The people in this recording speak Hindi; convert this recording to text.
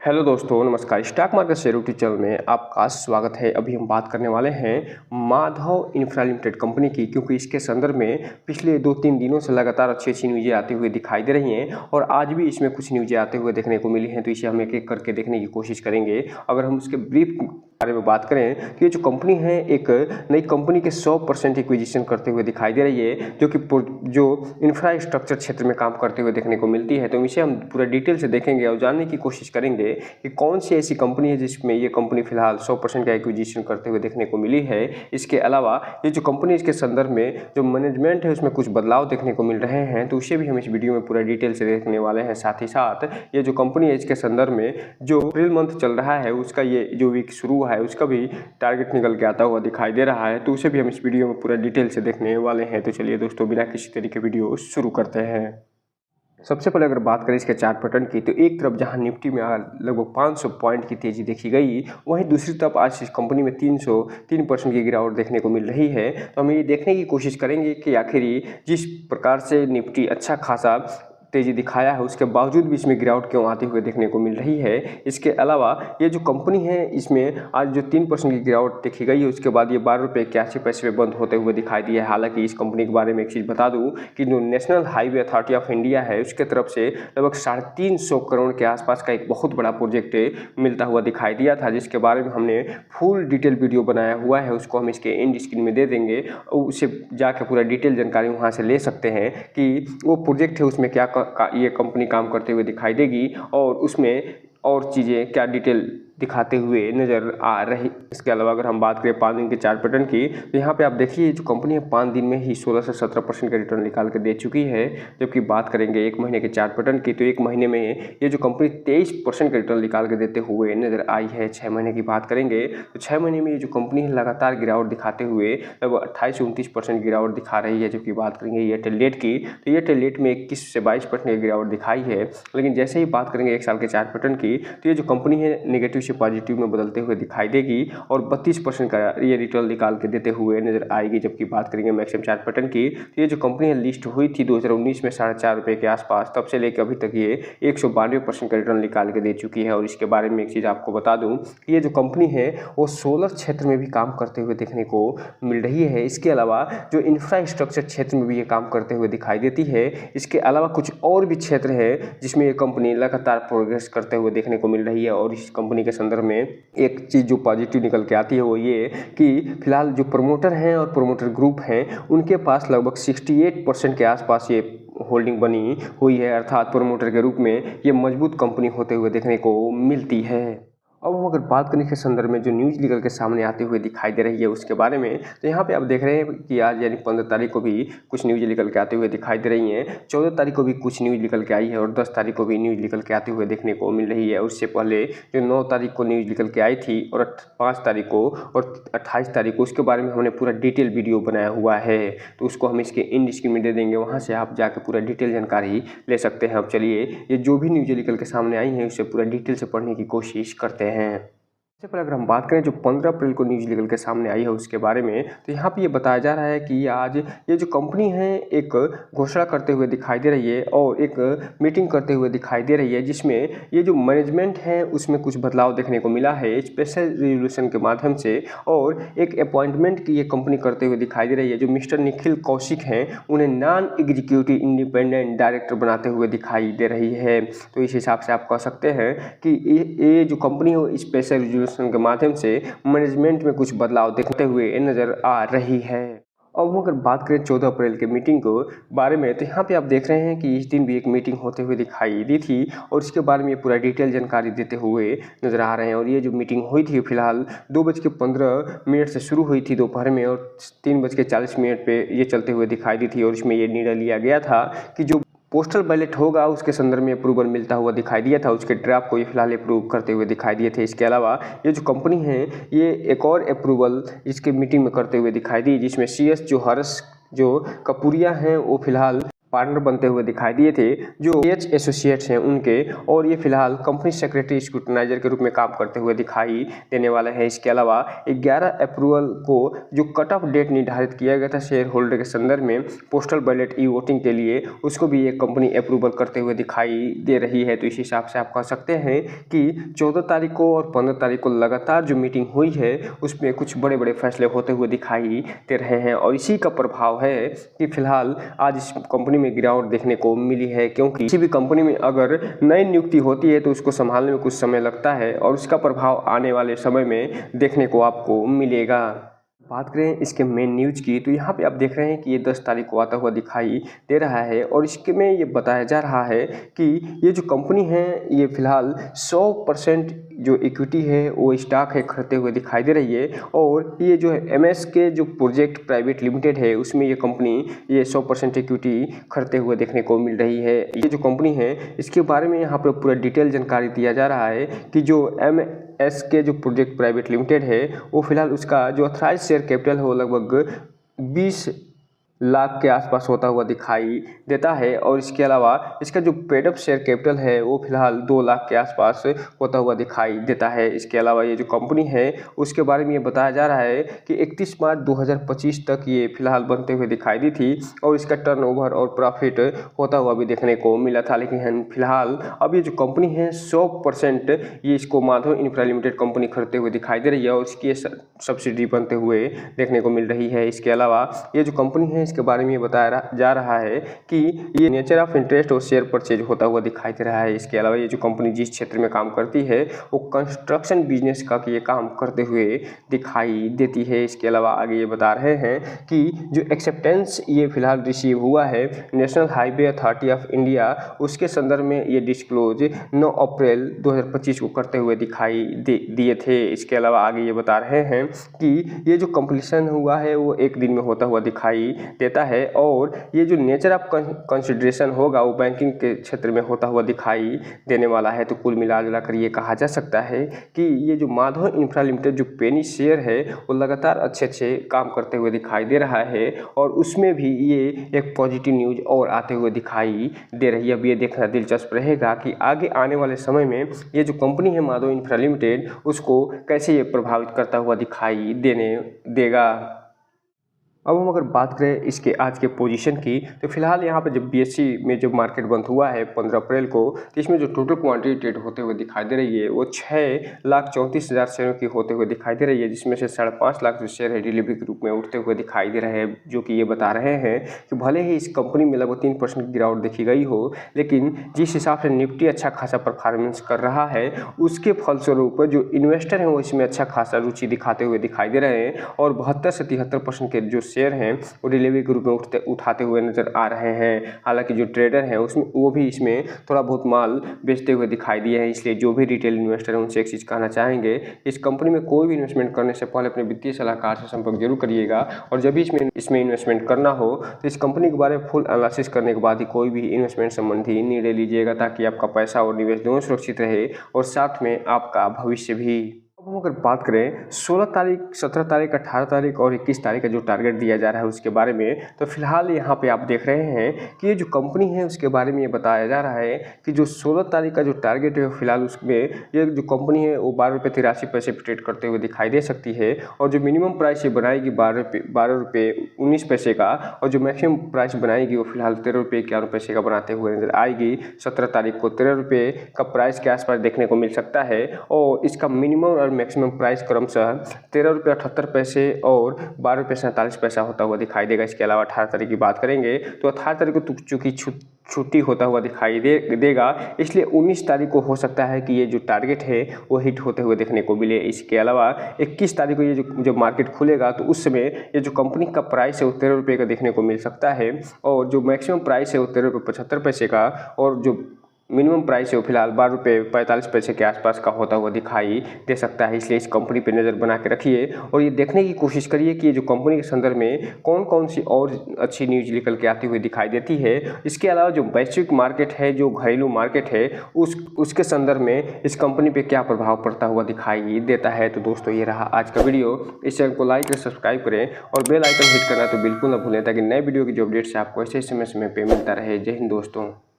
हेलो दोस्तों, नमस्कार। Stock market share YouTube channel में आपका स्वागत है। अभी हम बात करने वाले हैं माधव इंफ्रा लिमिटेड कंपनी की, क्योंकि इसके संदर्भ में पिछले 2-3 दिनों से लगातार अच्छी न्यूज़ें आती हुई दिखाई दे रही हैं और आज भी इसमें कुछ न्यूज़ें आते हुए देखने को मिली हैं, तो इसे हम एक एक करके देखने की कोशिश करेंगे। अगर हम उसके ब्रीफ बारे में बात करें तो ये जो कंपनी है एक नई कंपनी के 100% एक्विजिशन करते हुए दिखाई दे रही है, जो इंफ्रास्ट्रक्चर क्षेत्र में काम करते हुए देखने को मिलती है। तो इसे हम पूरा डिटेल से देखेंगे और जानने की कोशिश करेंगे कि कौन सी ऐसी कंपनी है जिसमें ये कंपनी फिलहाल 100% का एक्विजिशन करते हुए देखने को मिली है। इसके अलावा ये जो कंपनी, इसके संदर्भ में जो मैनेजमेंट है उसमें कुछ बदलाव देखने को मिल रहे हैं, तो उसे भी हम इस वीडियो में पूरा डिटेल से देखने वाले हैं। साथ ही साथ ये जो कंपनी है इसके संदर्भ में जो अप्रैल मंथ चल रहा है उसका ये जो वीक शुरू हुआ है उसका भी टारगेट निकल के आता हुआ दिखाई दे रहा है, तो उसे भी हम इस वीडियो में पूरा डिटेल से देखने वाले हैं। तो चलिए दोस्तों, बिना किसी तरीके वीडियो शुरू करते हैं। सबसे पहले अगर बात करें इसके चार्ट पैटर्न की, तो एक तरफ जहां निफ्टी में लगभग 500 पॉइंट की तेजी देखी गई, वहीं दूसरी तरफ आज इस कंपनी में 303% की गिरावट देखने को मिल रही है। तो हम ये देखने की कोशिश करेंगे कि आखिर जिस प्रकार से निफ्टी अच्छा खासा तेजी दिखाया है उसके बावजूद भी इसमें गिरावट क्यों आती हुई देखने को मिल रही है। इसके अलावा ये जो कंपनी है इसमें आज जो 3% की गिरावट देखी गई है उसके बाद ये 12.81 रुपये पे बंद होते हुए दिखाई दिया है। हालांकि इस कंपनी के बारे में एक चीज़ बता दूं कि जो national highway authority of India है उसके तरफ से लगभग 350 करोड़ के आसपास का एक बहुत बड़ा प्रोजेक्ट मिलता हुआ दिखाई दिया था, जिसके बारे में हमने फुल डिटेल वीडियो बनाया हुआ है। उसको हम इसके एंड स्क्रीन में दे देंगे, उसे जाकर पूरा डिटेल जानकारी वहाँ से ले सकते हैं कि वो प्रोजेक्ट है उसमें क्या ये कंपनी काम करते हुए दिखाई देगी और उसमें और चीज़ें क्या डिटेल दिखाते हुए नज़र आ रही। इसके अलावा अगर हम बात करें 5 दिन के चार्ट पैटर्न की, तो यहाँ पे आप देखिए जो कंपनी है 5 दिन में ही 16 से 17% का रिटर्न निकाल के दे चुकी है। जबकि बात करेंगे 1 महीने के चार्ट पैटर्न की, तो 1 महीने में ये जो कंपनी 23% का रिटर्न निकाल के देते हुए नज़र आई है। 6 महीने की बात करेंगे तो 6 महीने में ये जो कंपनी है लगातार गिरावट दिखाते हुए लगभग 28 से 29% गिरावट दिखा रही है। जबकि बात करेंगे एयरटेल लेट की, तो एयरटेल लेट में 21 से 22% की गिरावट दिखाई है। लेकिन जैसे ही बात करेंगे 1 साल के चार्ट पैटर्न की, तो ये जो कंपनी है नेगेटिव से पॉजिटिव में बदलते हुए दिखाई देगी और 32% का ये रिटर्न निकाल के देते हुए नजर आएगी। जबकि बात करेंगे मैक्सिमम चार्ट पैटर्न की, तो ये जो कंपनी है लिस्ट हुई थी 2019 में 4.5 रुपये के आसपास, तब से लेकर अभी तक ये 192% का रिटर्न निकाल के दे चुकी है। और इसके बारे में एक चीज़ आपको बता दूं कि ये जो कंपनी है वो सोलर क्षेत्र में भी काम करते हुए देखने को मिल रही है। इसके अलावा जो इंफ्रास्ट्रक्चर क्षेत्र में भी ये काम करते हुए दिखाई देती है। इसके अलावा कुछ और भी क्षेत्र है जिसमें ये कंपनी लगातार प्रोग्रेस करते हुए देखने को मिल रही है। और इस कंपनी के संदर्भ में एक चीज़ जो पॉजिटिव निकल के आती है वो ये कि फिलहाल जो प्रमोटर हैं और प्रमोटर ग्रुप हैं उनके पास लगभग 68% के आसपास ये होल्डिंग बनी हुई है, अर्थात प्रमोटर के रूप में ये मजबूत कंपनी होते हुए देखने को मिलती है। अब हम अगर बात करें के संदर्भ में जो न्यूज़ निकल के सामने आती हुई दिखाई दे रही है उसके बारे में, तो यहाँ पे आप देख रहे हैं कि आज यानी 15 तारीख को भी कुछ न्यूज़ निकल के आते हुए दिखाई दे रही हैं। 14 तारीख को भी कुछ न्यूज़ निकल के आई है और 10 तारीख को भी न्यूज़ निकल के आते हुए देखने को मिल रही है। उससे पहले जो 9 तारीख को न्यूज़ निकल के आई थी और 5 तारीख को और 28 तारीख को, उसके बारे में हमने पूरा डिटेल वीडियो बनाया हुआ है, तो उसको हम इसके एंड स्क्रीन में दे देंगे, वहाँ से आप जाकर पूरा डिटेल जानकारी ले सकते हैं। अब चलिए ये जो भी न्यूज़ निकल के सामने आई हैं उससे पूरा डिटेल से पढ़ने की कोशिश करते हैं। सबसे पहले अगर हम बात करें जो 15 अप्रैल को न्यूज़ निकल के सामने आई है उसके बारे में, तो यहाँ पे ये बताया जा रहा है कि आज ये जो कंपनी है एक घोषणा करते हुए दिखाई दे रही है और एक मीटिंग करते हुए दिखाई दे रही है, जिसमें ये जो मैनेजमेंट है उसमें कुछ बदलाव देखने को मिला है स्पेशल रेजोल्यूशन के माध्यम से। और एक अपॉइंटमेंट की ये कंपनी करते हुए दिखाई दे रही है। जो मिस्टर निखिल कौशिक हैं उन्हें नॉन एग्जीक्यूटिव इंडिपेंडेंट डायरेक्टर बनाते हुए दिखाई दे रही है। तो इस हिसाब से आप कह सकते हैं कि ये जो कंपनी हो स्पेशल रेजोल्यूशन के माध्यम से मैनेजमेंट में कुछ बदलाव देखते हुए नजर आ रही है। अब हम अगर बात करें 14 अप्रैल के मीटिंग को बारे में, तो यहाँ पे आप देख रहे हैं कि इस दिन भी एक मीटिंग होते हुए दिखाई दी थी और इसके बारे में ये पूरा डिटेल जानकारी देते हुए नजर आ रहे हैं। और ये जो मीटिंग हुई थी फिलहाल 2:15 से शुरू हुई थी दोपहर में और 3:40 पे ये चलते हुए दिखाई दी थी। और इसमें ये निर्णय लिया गया था कि जो पोस्टल बैलेट होगा उसके संदर्भ में अप्रूवल मिलता हुआ दिखाई दिया था। उसके ड्राफ्ट को ये फिलहाल अप्रूव करते हुए दिखाई दिए थे। इसके अलावा ये जो कंपनी है ये एक और अप्रूवल इसके मीटिंग में करते हुए दिखाई दी, जिसमें CS जो हर्ष जो कपूरिया हैं वो फिलहाल पार्टनर बनते हुए दिखाई दिए थे जो एच एसोसिएट्स हैं उनके, और ये फिलहाल कंपनी सेक्रेटरी स्क्रूटनाइजर के रूप में काम करते हुए दिखाई देने वाले हैं। इसके अलावा 11 अप्रैल को जो कट ऑफ डेट निर्धारित किया गया था शेयर होल्डर के संदर्भ में पोस्टल बैलेट ई वोटिंग के लिए, उसको भी ये कंपनी अप्रूवल करते हुए दिखाई दे रही है। तो इस हिसाब से आप कह सकते हैं कि 14 तारीख को और 15 तारीख को लगातार जो मीटिंग हुई है उसमें कुछ बड़े बड़े फैसले होते हुए दिखाई दे रहे हैं, और इसी का प्रभाव है कि फिलहाल आज इस कंपनी में गिरावट देखने को मिली है। क्योंकि किसी भी कंपनी में अगर नई नियुक्ति होती है तो उसको संभालने में कुछ समय लगता है, और उसका प्रभाव आने वाले समय में देखने को आपको मिलेगा। बात करें इसके मेन न्यूज की, तो यहाँ पे आप देख रहे हैं कि ये 10 तारीख को आता हुआ दिखाई दे रहा है, और इसके में ये बताया जा रहा है कि ये जो कंपनी है ये फिलहाल 100% जो इक्विटी है वो स्टॉक है खरीदते हुए दिखाई दे रही है, और ये जो है MS के जो प्रोजेक्ट प्राइवेट लिमिटेड है उसमें ये कंपनी ये 100% इक्विटी खरीदते हुए देखने को मिल रही है। ये जो कंपनी है इसके बारे में यहाँ पर पूरा डिटेल जानकारी दिया जा रहा है कि जो MS के जो प्रोजेक्ट प्राइवेट लिमिटेड है वो फिलहाल उसका जो अथराइज शेयर कैपिटल है वो लगभग 20 लाख के आसपास होता हुआ दिखाई देता है, और इसके अलावा इसका जो पेड अप शेयर कैपिटल है वो फिलहाल 2 लाख के आसपास होता हुआ दिखाई देता है। इसके अलावा ये जो कंपनी है उसके बारे में ये बताया जा रहा है कि 31 मार्च 2025 तक ये फिलहाल बनते हुए दिखाई दी थी, और इसका टर्नओवर और प्रॉफिट होता हुआ भी देखने को मिला था। लेकिन फिलहाल अब ये जो कंपनी है 100% ये इसको माधव इंफ्रा लिमिटेड कंपनी खरीदते हुए दिखाई दे रही है, और इसकी सब्सिडी बनते हुए देखने को मिल रही है। इसके अलावा ये जो कंपनी है इसके बारे में ये बताया जा रहा है कि ये नेचर ऑफ इंटरेस्ट और शेयर परचेज होता हुआ दिखाई दे रहा है। इसके अलावा ये जो कंपनी जिस क्षेत्र में काम करती है वो कंस्ट्रक्शन बिजनेस का ये काम करते हुए दिखाई देती है। इसके अलावा आगे ये बता रहे हैं कि जो एक्सेप्टेंस ये फिलहाल रिसीव हुआ है national highway authority of India, उसके संदर्भ में ये डिस्क्लोज 9 अप्रैल 2025 को करते हुए दिखाई दिए थे। इसके अलावा आगे ये बता रहे हैं कि ये जो कंप्लीशन हुआ है वो 1 दिन में होता हुआ दिखाई देता है, और ये जो नेचर ऑफ कंसिडरेशन होगा वो बैंकिंग के क्षेत्र में होता हुआ दिखाई देने वाला है। तो कुल मिला कर ये कहा जा सकता है कि ये जो माधव इंफ्रा लिमिटेड जो पेनी शेयर है वो लगातार अच्छे काम करते हुए दिखाई दे रहा है, और उसमें भी ये एक पॉजिटिव न्यूज और आते हुए दिखाई दे रही है। अब ये देखना दिलचस्प रहेगा कि आगे आने वाले समय में ये जो कंपनी है माधव इंफ्रा लिमिटेड उसको कैसे ये प्रभावित करता हुआ दिखाई देगा। अब हम अगर बात करें इसके आज के पोजीशन की, तो फिलहाल यहाँ पे जब BSE में जब मार्केट बंद हुआ है 15 अप्रैल को, तो इसमें जो टोटल क्वांटिटी ट्रेड होते हुए दिखाई दे रही है वो 6,34,000 शेयरों की होते हुए दिखाई दे रही है, जिसमें से 5.5 लाख जो शेयर है डिलीवरी के रूप में उठते हुए दिखाई दे रहे हैं, जो कि ये बता रहे हैं कि भले ही इस कंपनी में लगभग 3% की गिरावट देखी गई हो, लेकिन जिस हिसाब से निफ्टी अच्छा खासा परफॉर्मेंस कर रहा है उसके फलस्वरूप जो इन्वेस्टर हैं वो इसमें अच्छा खासा रुचि दिखाते हुए दिखाई दे रहे हैं, और 72 से 73% के जो शेयर हैं वो डिलीवरी के रूप में उठाते हुए नजर आ रहे हैं। हालांकि जो ट्रेडर हैं उसमें वो भी इसमें थोड़ा बहुत माल बेचते हुए दिखाई दिए हैं। इसलिए जो भी रिटेल इन्वेस्टर हैं उनसे एक चीज़ कहना चाहेंगे, इस कंपनी में कोई भी इन्वेस्टमेंट करने से पहले अपने वित्तीय सलाहकार से संपर्क जरूर करिएगा, और जब भी इसमें इन्वेस्टमेंट करना हो तो इस कंपनी के बारे में फुल एनालिसिस करने के बाद ही कोई भी इन्वेस्टमेंट संबंधी निर्णय लीजिएगा, ताकि आपका पैसा और निवेश दोनों सुरक्षित रहे और साथ में आपका भविष्य भी। अब हम अगर बात करें 16 तारीख, 17 तारीख, 18 तारीख और 21 तारीख का जो टारगेट दिया जा रहा है उसके बारे में, तो फिलहाल यहाँ पे आप देख रहे हैं कि ये जो कंपनी है उसके बारे में ये बताया जा रहा है कि जो 16 तारीख का जो टारगेट है फिलहाल उसमें ये जो कंपनी है वो 12.83 रुपये पे ट्रेड करते हुए दिखाई दे सकती है, और जो मिनिमम प्राइस ये बनाएगी 12 रुपये 19 पैसे का, और जो मैक्सिमम प्राइस बनाएगी वो फिलहाल 13 रुपये 51 पैसे का बनाते हुए नजर आएगी। 17 तारीख को 13 रुपये का प्राइस के आसपास देखने को मिल सकता है, और इसका मिनिमम और मैक्सिमम प्राइस क्रमशः 13 रुपये 78 पैसे और 12 रुपये 47 पैसा होता हुआ दिखाई देगा। इसके अलावा 18 तारीख की बात करेंगे तो 18 तारीख को चूँकि छुट्टी होता हुआ दिखाई देगा, इसलिए 19 तारीख को हो सकता है कि ये जो टारगेट है वो हिट होते हुए देखने को मिले। इसके अलावा 21 तारीख को ये जब मार्केट खुलेगा तो उस समय ये जो कंपनी का प्राइस है वो 13 रुपये का देखने को मिल सकता है, और जो मैक्सिमम प्राइस है वो 13 रुपये 75 पैसे का, और जो मिनिमम प्राइस है वो फिलहाल 12 रुपये 45 पैसे के आसपास का होता हुआ दिखाई दे सकता है। इसलिए इस कंपनी पे नज़र बना के रखिए और ये देखने की कोशिश करिए कि ये जो कंपनी के संदर्भ में कौन कौन सी और अच्छी न्यूज निकल के आती हुई दिखाई देती है। इसके अलावा जो वैश्विक मार्केट है, जो घरेलू मार्केट है, उसके संदर्भ में इस कंपनी पे क्या प्रभाव पड़ता हुआ दिखाई देता है। तो दोस्तों ये रहा आज का वीडियो। इस चैनल को लाइक और सब्सक्राइब करें और बेल आइकन हिट करना तो बिल्कुल ना भूलें, ताकि नए वीडियो की जो अपडेट्स है आपको ऐसे समय पे मिलता रहे। जय हिंद दोस्तों।